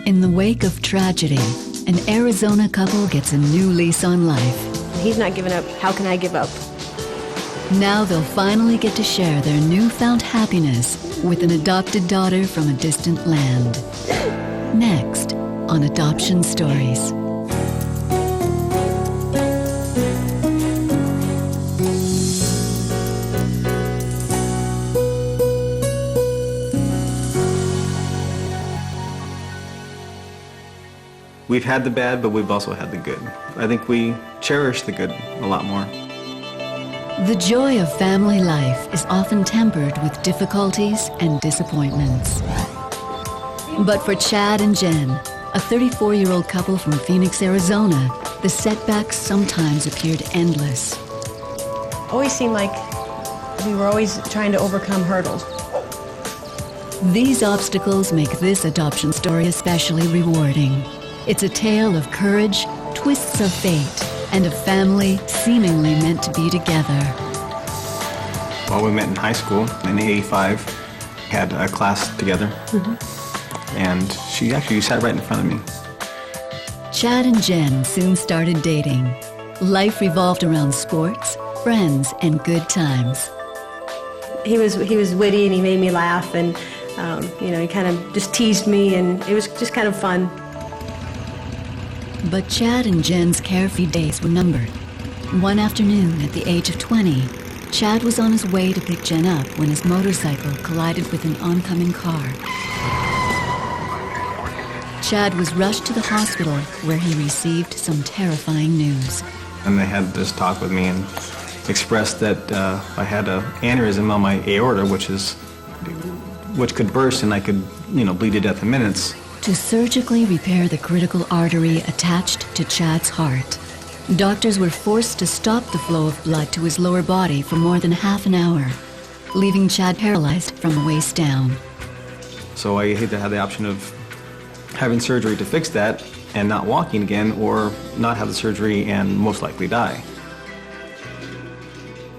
In the wake of tragedy, an Arizona couple gets a new lease on life. He's not giving up. How can I give up? Now they'll finally get to share their newfound happiness with an adopted daughter from a distant land. Next on Adoption Stories. We've had the bad, but we've also had the good. I think we cherish the good a lot more. The joy of family life is often tempered with difficulties and disappointments. But for Chad and Jen, a 34-year-old couple from Phoenix, Arizona, the setbacks sometimes appeared endless. Always seemed like we were always trying to overcome hurdles. These obstacles make this adoption story especially rewarding. It's a tale of courage, twists of fate, and a family seemingly meant to be together. Well, we met in high school in '85, had a class together, and she actually sat right in front of me. Chad and Jen soon started dating. Life revolved around sports, friends, and good times. He was witty and he made me laugh, and he kind of just teased me, and it was just kind of fun. But Chad and Jen's carefree days were numbered. One afternoon at the age of 20, Chad was on his way to pick Jen up when his motorcycle collided with an oncoming car. Chad was rushed to the hospital where he received some terrifying news. And they had this talk with me and expressed that I had an aneurysm on my aorta, which could burst and I could, bleed to death in minutes. To surgically repair the critical artery attached to Chad's heart, doctors were forced to stop the flow of blood to his lower body for more than half an hour, leaving Chad paralyzed from the waist down. So I either had the option of having surgery to fix that and not walking again, or not have the surgery and most likely die.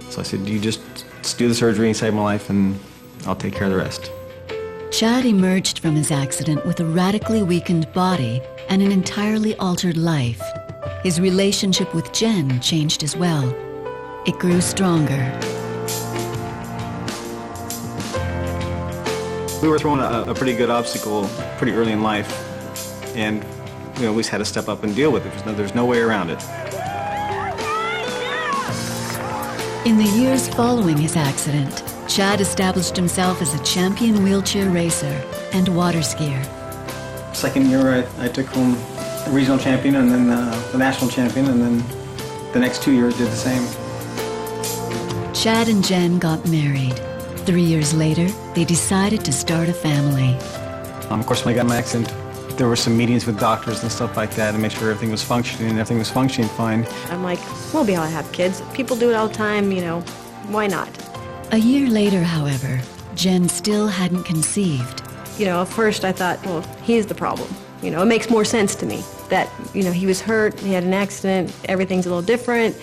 So I said, you just do the surgery and save my life and I'll take care of the rest. Chad emerged from his accident with a radically weakened body and an entirely altered life. His relationship with Jen changed as well. It grew stronger. We were thrown a pretty good obstacle pretty early in life, and we always had to step up and deal with it. There's no way around it. In the years following his accident, Chad established himself as a champion wheelchair racer and water skier. Second year, I took home the regional champion and then the national champion, and then the next 2 years did the same. Chad and Jen got married. 3 years later, they decided to start a family. Of course, when I got my accident, there were some meetings with doctors and stuff like that to make sure everything was functioning, and everything was functioning fine. I'm like, we'll be able to have kids. People do it all the time, why not? A year later, however, Jen still hadn't conceived. At first I thought, well, he's the problem. It makes more sense to me that, he was hurt, he had an accident, everything's a little different.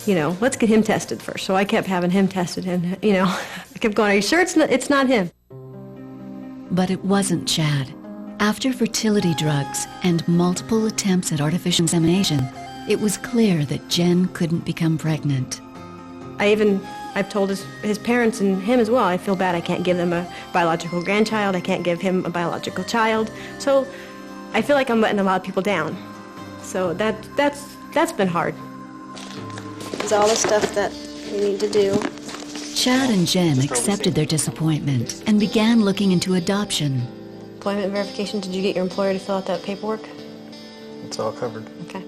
Let's get him tested first. So I kept having him tested, and, I kept going, are you sure it's not him? But it wasn't Chad. After fertility drugs and multiple attempts at artificial insemination, it was clear that Jen couldn't become pregnant. I've told his parents and him as well, I feel bad I can't give them a biological grandchild, I can't give him a biological child. So I feel like I'm letting a lot of people down. So that's been hard. It's all the stuff that we need to do. Chad and Jen accepted their disappointment and began looking into adoption. Employment verification, did you get your employer to fill out that paperwork? It's all covered. Okay.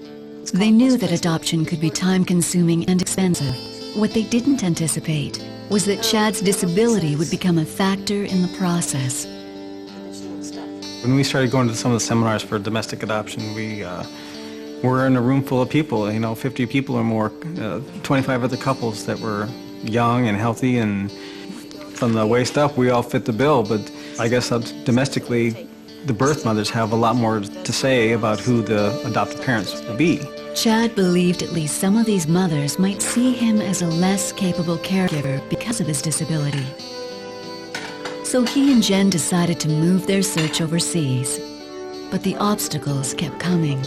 They knew that adoption could be time-consuming and expensive. What they didn't anticipate was that Chad's disability would become a factor in the process. When we started going to some of the seminars for domestic adoption, we were in a room full of people, 50 people or more, 25 other couples that were young and healthy, and from the waist up, we all fit the bill. But I guess domestically, the birth mothers have a lot more to say about who the adoptive parents will be. Chad believed at least some of these mothers might see him as a less capable caregiver because of his disability. So he and Jen decided to move their search overseas. but the obstacles kept coming.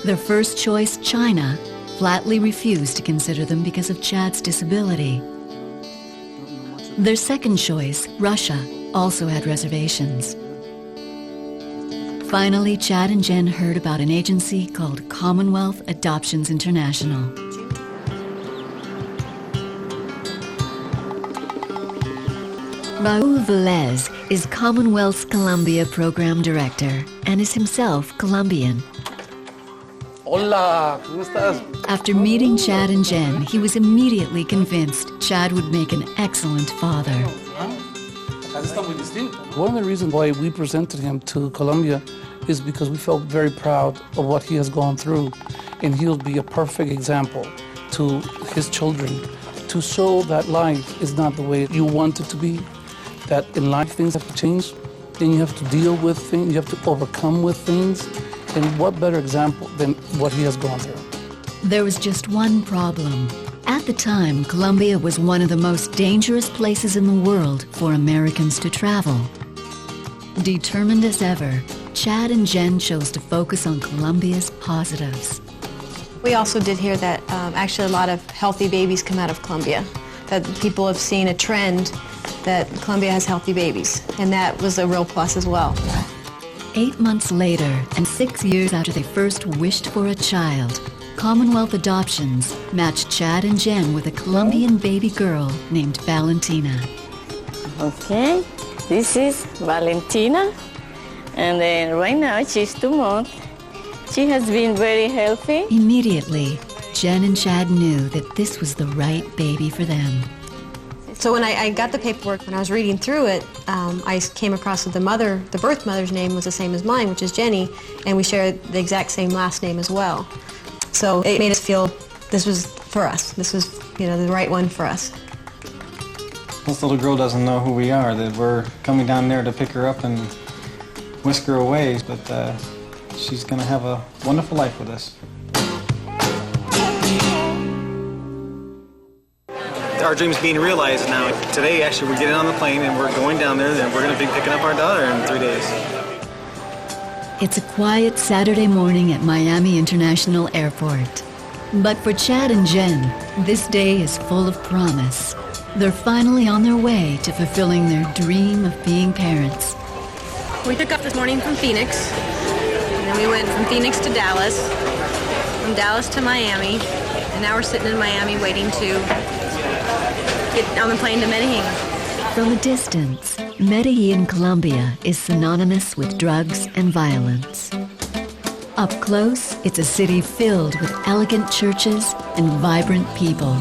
Their first choice, China, flatly refused to consider them because of Chad's disability. Their second choice, Russia, also had reservations. Finally, Chad and Jen heard about an agency called Commonwealth Adoptions International. Raúl Velez is Commonwealth's Colombia Program Director and is himself Colombian. Hola, ¿cómo estás? After meeting Chad and Jen, he was immediately convinced Chad would make an excellent father. One of the reasons why we presented him to Colombia is because we felt very proud of what he has gone through, and he'll be a perfect example to his children to show that life is not the way you want it to be, that in life things have to change, then you have to deal with things, you have to overcome with things, and what better example than what he has gone through. There was just one problem. At the time, Colombia was one of the most dangerous places in the world for Americans to travel. Determined as ever, Chad and Jen chose to focus on Colombia's positives. We also did hear that actually a lot of healthy babies come out of Colombia, that people have seen a trend that Colombia has healthy babies, and that was a real plus as well. 8 months later, and 6 years after they first wished for a child, Commonwealth Adoptions matched Chad and Jen with a Colombian baby girl named Valentina. Okay, this is Valentina, and then right now she's 2 months. She has been very healthy. Immediately, Jen and Chad knew that this was the right baby for them. So when I got the paperwork, when I was reading through it, I came across that the birth mother's name was the same as mine, which is Jenny, and we shared the exact same last name as well. So it made us feel this was for us. This was, the right one for us. This little girl doesn't know who we are, that we're coming down there to pick her up and whisk her away, but she's going to have a wonderful life with us. Our dream's being realized now. Today, actually, we're getting on the plane and we're going down there and we're going to be picking up our daughter in 3 days. It's a quiet Saturday morning at Miami International Airport. But for Chad and Jen, this day is full of promise. They're finally on their way to fulfilling their dream of being parents. We took off this morning from Phoenix, and then we went from Phoenix to Dallas, from Dallas to Miami, and now we're sitting in Miami waiting to get on the plane to Medellin. From a distance, Medellin, Colombia is synonymous with drugs and violence. Up close, it's a city filled with elegant churches and vibrant people,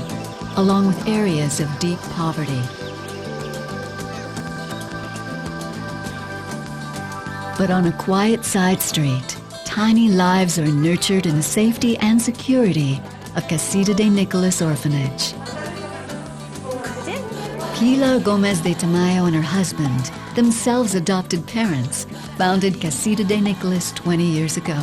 along with areas of deep poverty. But on a quiet side street, tiny lives are nurtured in the safety and security of Casita de Nicolas Orphanage. Pilar Gomez de Tamayo and her husband, themselves adopted parents, founded Casita de Nicolas 20 years ago.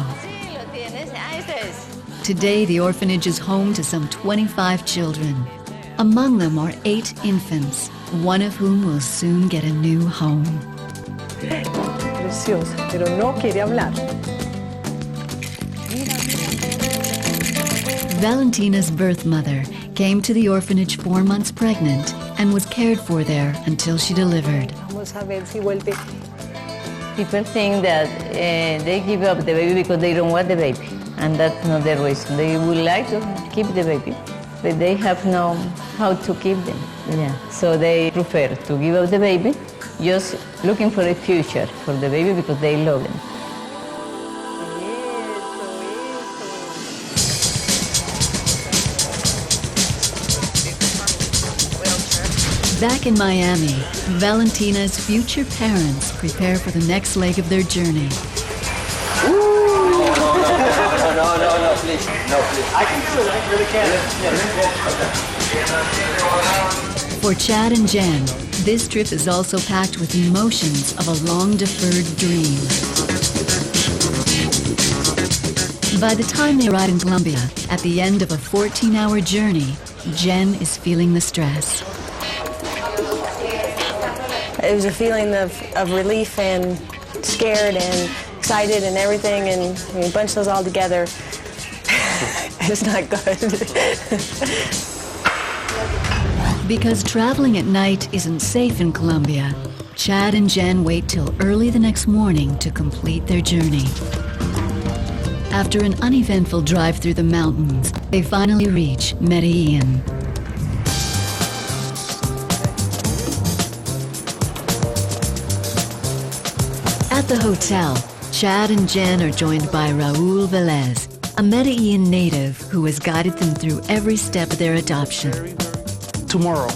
Today, the orphanage is home to some 25 children. Among them are 8 infants, one of whom will soon get a new home. Preciosa, pero no quiere hablar. Valentina's birth mother came to the orphanage 4 months pregnant and was cared for there until she delivered. Vamos a ver si vuelve. People think that they give up the baby because they don't want the baby, and that's not the reason. They would like to keep the baby, but they have no how to keep them. Yeah. So they prefer to give up the baby, just looking for a future for the baby because they love them. Back in Miami, Valentina's future parents prepare for the next leg of their journey. No, please. No, please. I can do it. I really can. Yes. For Chad and Jen, this trip is also packed with emotions of a long-deferred dream. By the time they arrive in Colombia, at the end of a 14-hour journey, Jen is feeling the stress. It was a feeling of relief and scared and excited and everything, and when you bunch those all together, it's not good. Because traveling at night isn't safe in Colombia, Chad and Jen wait till early the next morning to complete their journey. After an uneventful drive through the mountains, they finally reach Medellin. At the hotel, Chad and Jen are joined by Raul Velez, a Medellin native who has guided them through every step of their adoption. Tomorrow,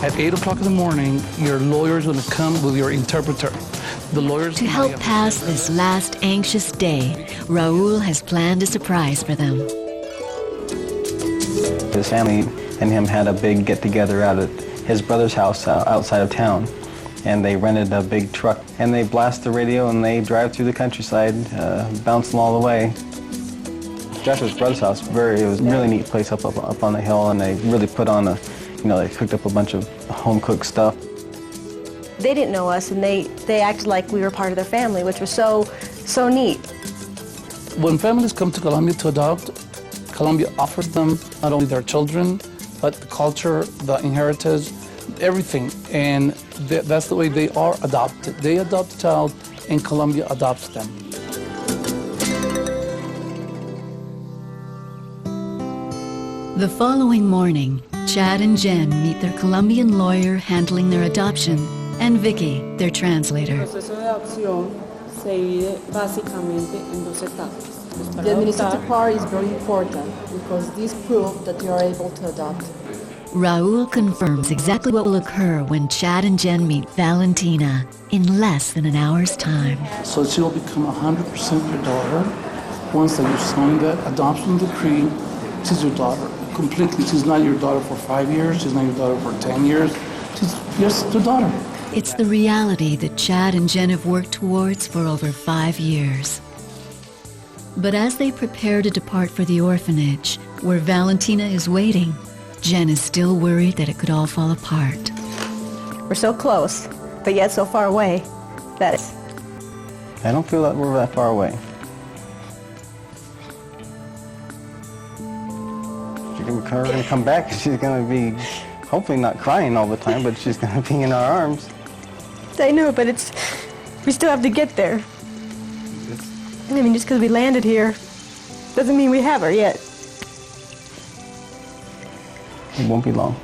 at 8 o'clock in the morning, your lawyer's going to come with your interpreter. The lawyer's To help pass this last anxious day, Raul has planned a surprise for them. His family and him had a big get-together out at his brother's house outside of town. And they rented a big truck, and they blast the radio and they drive through the countryside, bouncing all the way. Drive to his brother's house. It was a really neat place up on the hill, and they really put on they cooked up a bunch of home-cooked stuff. They didn't know us, and they acted like we were part of their family, which was so neat. When families come to Colombia to adopt, Colombia offers them not only their children, but the culture, the inheritance, everything, and that's the way they are adopted. They adopt a child, and Colombia adopts them. The following morning, Chad and Jen meet their Colombian lawyer handling their adoption, and Vicky, their translator. El proceso de adopción se divide básicamente en dos etapas. The administrative part is very important because this proves that you are able to adopt. Raul confirms exactly what will occur when Chad and Jen meet Valentina in less than an hour's time. So she'll become 100% your daughter. Once that you sign that adoption decree, she's your daughter. Completely, she's not your daughter for 5 years, she's not your daughter for 10 years, she's just your daughter. It's the reality that Chad and Jen have worked towards for over 5 years. But as they prepare to depart for the orphanage, where Valentina is waiting, Jen is still worried that it could all fall apart. We're so close, but yet so far away. That is. I don't feel that we're that far away. She's going to come back. She's going to be hopefully not crying all the time, but she's going to be in our arms. I know, but we still have to get there. I mean, just because we landed here doesn't mean we have her yet. It won't be long.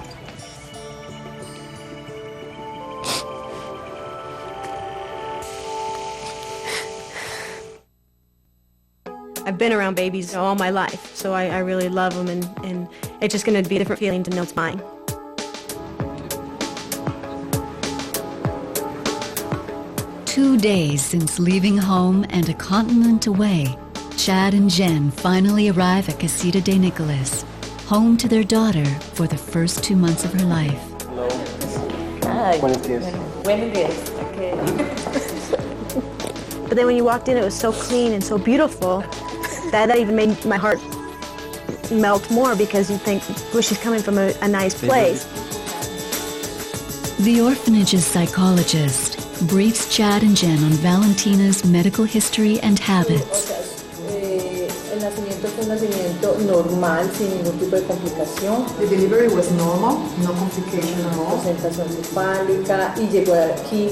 I've been around babies all my life, so I really love them, and it's just going to be a different feeling to know it's mine. Two days since leaving home and a continent away, Chad and Jen finally arrive at Casita de Nicolas, home to their daughter for the first 2 months of her life. Hello. Hi. Buenos dias. Buenos dias. Okay. But then when you walked in, it was so clean and so beautiful that even made my heart melt more, because you think, well, she's coming from a nice place. The orphanage's psychologist briefs Chad and Jen on Valentina's medical history and habits. El nacimiento fue un nacimiento normal, sin ningún tipo de complicación. The delivery was normal, no complication at all. Presentación cefálica y llegó aquí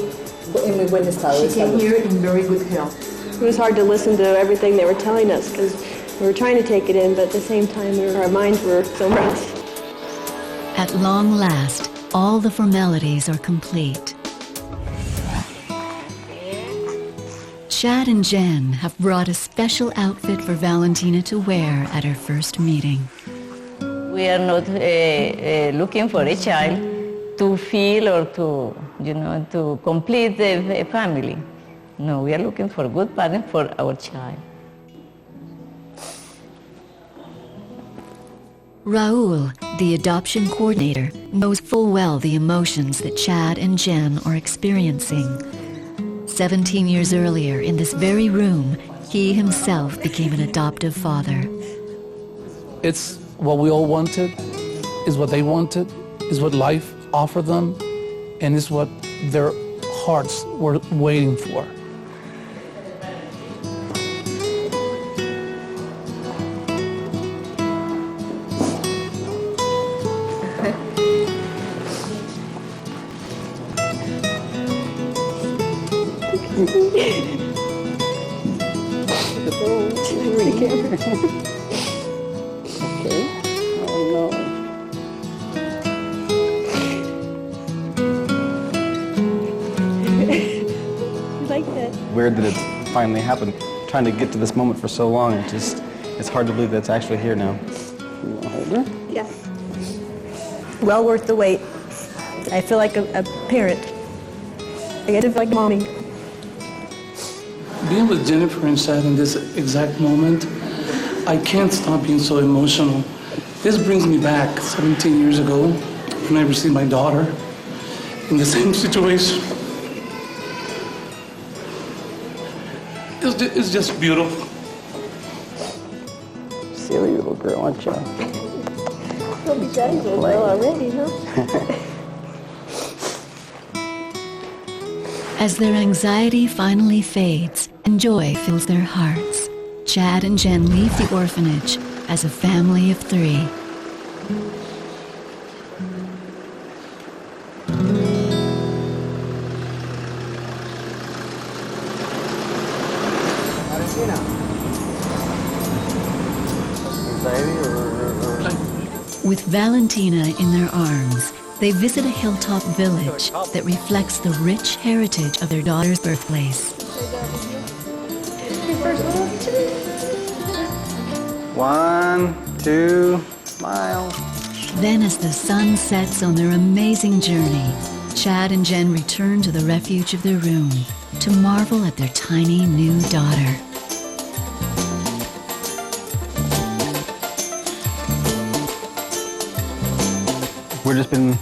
en muy buen estado de She came salud. here in very good health. It was hard to listen to everything they were telling us, because we were trying to take it in, but at the same time, our minds were so raced. At long last, all the formalities are complete. Chad and Jen have brought a special outfit for Valentina to wear at her first meeting. We are not looking for a child to feel or to complete the family. No, we are looking for a good partner for our child. Raul, the adoption coordinator, knows full well the emotions that Chad and Jen are experiencing. 17 years earlier, in this very room, he himself became an adoptive father. It's what we all wanted, is what they wanted, is what life offered them, and is what their hearts were waiting for. Okay. Oh no. You like that? Weird that it's finally happened. Trying to get to this moment for so long, it's hard to believe that it's actually here now. You want to hold her? Yeah. Well worth the wait. I feel like a parent. I get to feel like mommy. Being with Jennifer and Chad in this exact moment, I can't stop being so emotional. This brings me back 17 years ago when I received my daughter in the same situation. It's just beautiful. Silly little girl, aren't you? Don't be shy, little girl already, huh? As their anxiety finally fades and joy fills their hearts, Chad and Jen leave the orphanage as a family of 3. With Valentina in their arms, they visit a hilltop village that reflects the rich heritage of their daughter's birthplace. 1, 2, smile. Then as the sun sets on their amazing journey, Chad and Jen return to the refuge of their room to marvel at their tiny new daughter. We've just been,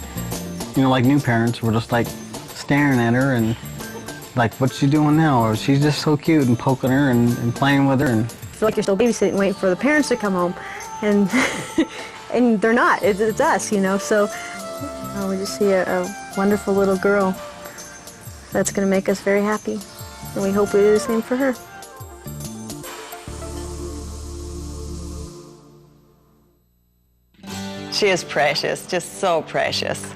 like new parents, we're just like staring at her and like, what's she doing now? Or she's just so cute and poking her and playing with her. And I feel like you're still babysitting, waiting for the parents to come home, and and they're not. It's us, So we just see a wonderful little girl that's going to make us very happy, and we hope we do the same for her. She is precious, just so precious.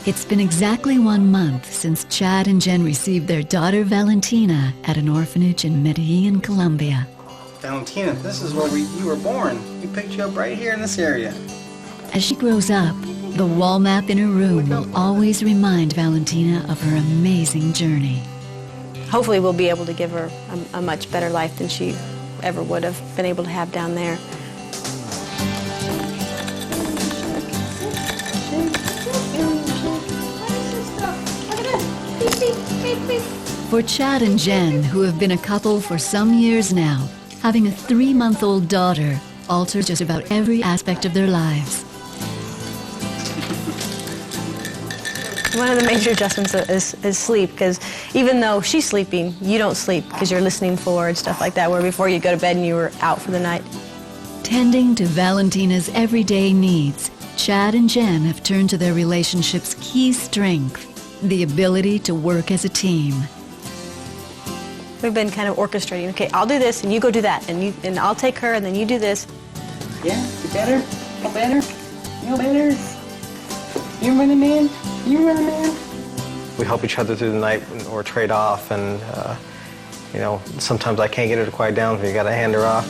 It's been exactly 1 month since Chad and Jen received their daughter Valentina at an orphanage in Medellin, Colombia. Valentina, this is where you were born. We picked you up right here in this area. As she grows up, the wall map in her room will always remind Valentina of her amazing journey. Hopefully we'll be able to give her a much better life than she ever would have been able to have down there. For Chad and Jen, who have been a couple for some years now, having a 3-month-old daughter alters just about every aspect of their lives. One of the major adjustments is sleep, because even though she's sleeping, you don't sleep because you're listening for and stuff like that, where before you go to bed and you were out for the night. Tending to Valentina's everyday needs, Chad and Jen have turned to their relationship's key strength, the ability to work as a team. We've been kind of orchestrating. Okay, I'll do this and you go do that, and I'll take her and then you do this. Yeah, you better? Feel better? Feel better? You running, man? You running, man? We help each other through the night or trade off, and sometimes I can't get her to quiet down, so you gotta hand her off.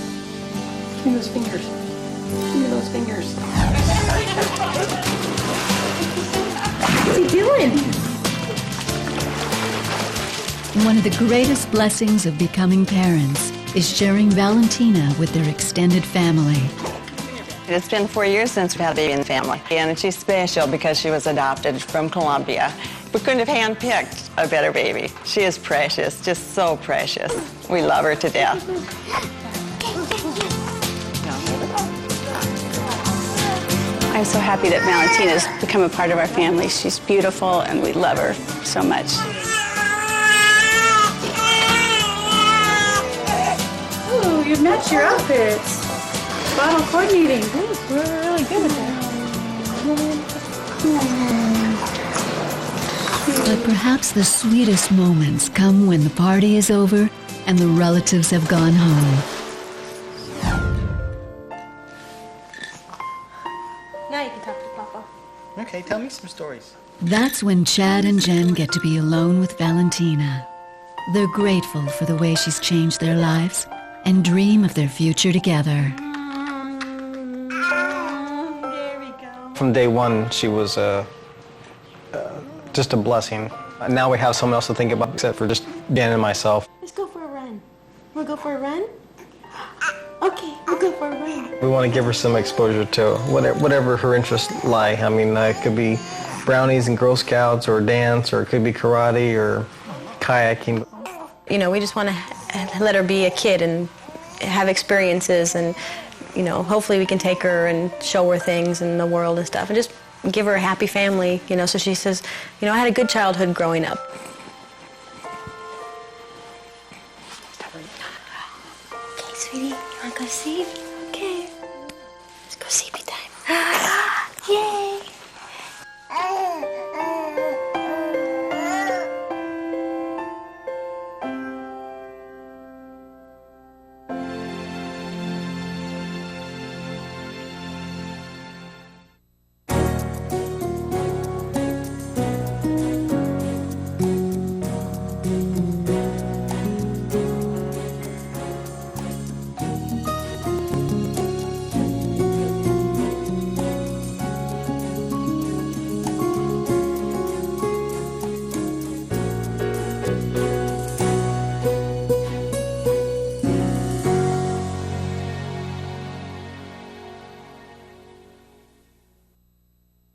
Give me those fingers. Give me those fingers. What's he doing? One of the greatest blessings of becoming parents is sharing Valentina with their extended family. It's been 4 years since we had a baby in the family, and she's special because she was adopted from Colombia. We couldn't have handpicked a better baby. She is precious, just so precious. We love her to death. I'm so happy that Valentina's become a part of our family. She's beautiful, and we love her so much. Ooh, you match your outfits. Bottle coordinating. Ooh, we're really good at that. But perhaps the sweetest moments come when the party is over and the relatives have gone home. Now you can talk to Papa. Okay. Okay, tell me some stories. That's when Chad and Jen get to be alone with Valentina. They're grateful for the way she's changed their lives and dream of their future together. From day one, she was just a blessing. Now we have someone else to think about except for just Jen and myself. Let's go for a run. Wanna go for a run? Okay, we'll go for a run. We want to give her some exposure to whatever her interests lie. I mean, it could be brownies and Girl Scouts, or dance, or it could be karate, or kayaking. You know, we just want to let her be a kid and have experiences, and, you know, hopefully we can take her and show her things in the world and stuff, and just give her a happy family, you know, so she says, you know, I had a good childhood growing up. Okay, sweetie, you want to go see?